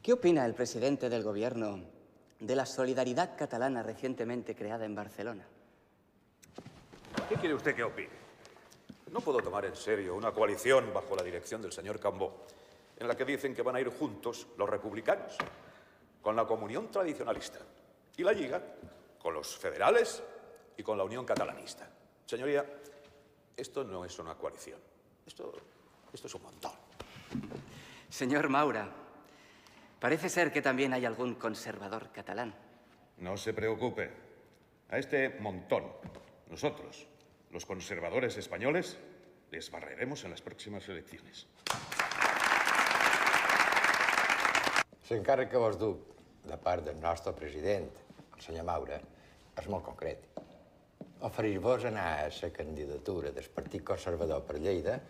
¿Qué opina el presidente del gobierno de la solidaridad catalana recientemente creada en Barcelona? ¿Qué quiere usted que opine? No puedo tomar en serio una coalición bajo la dirección del señor Cambó, en la que dicen que van a ir juntos los republicanos con la comunión tradicionalista y la Lliga con los federales y con la Unión Catalanista. Señoría, esto no es una coalición. Esto es un montón. Señor Maura, parece ser que también hay algún conservador catalán. No se preocupe. A este montón, nosotros, los conservadores españoles, les barreremos en las próximas elecciones. L'encàrrec que vos duc de part del nostre president, el senyor Maura, és molt concret. Oferir-vos anar a la candidatura del Partit Conservador per Lleida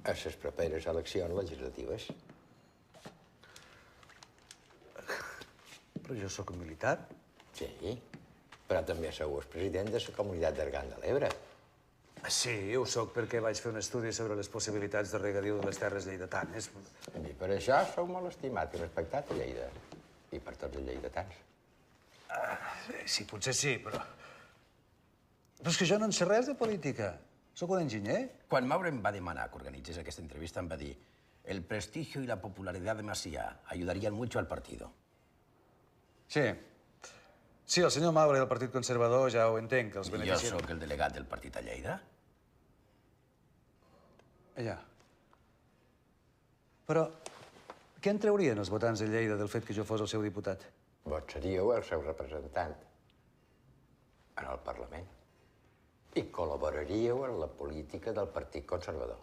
a les properes eleccions legislatives. Però jo sóc militar. Sí, però també sou el president de la comunitat d'Argan de l'Ebre. Sí, ho sóc perquè vaig fer un estudi sobre les possibilitats de regadiu de les terres lleidatanes. I per això sou molt estimat i respectat a Lleida. I per tots els lleidatans. Sí, potser sí, però... Però és que jo no en sé res de política. Sóc un enginyer. Quan Maura em va demanar que organitzés aquesta entrevista, em va dir el prestigio y la popularidad de Macià ayudarían mucho al partido. Sí. Sí, el senyor Maura del Partit Conservador ja ho entenc, que els I jo beneficien... sóc el delegat del partit a Lleida. Ja. Però què en traurien els votants de Lleida del fet que jo fos el seu diputat? Vos seríeu el seu representant en el Parlament i col·laboraríeu en la política del Partit Conservador.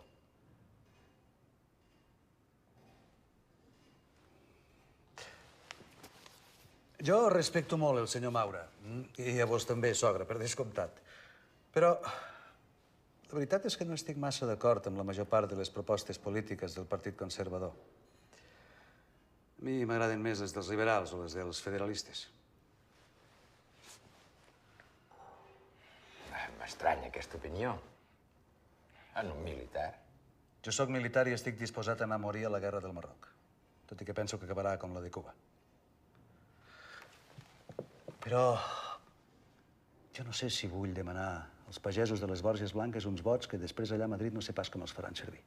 Jo respecto molt el senyor Maura, i a vos també, sogra, per descomptat. Però la veritat és que no estic massa d'acord amb la major part de les propostes polítiques del Partit Conservador. A mi m'agraden més les dels liberals o les dels federalistes. M'estranya aquesta opinió. En un militar. Jo sóc militar i estic disposat a anar a morir a la guerra del Marroc, tot i que penso que acabarà com la de Cuba. Però jo no sé si vull demanar als pagesos de les Borges Blanques uns vots que després allà a Madrid no sé pas com els faran servir.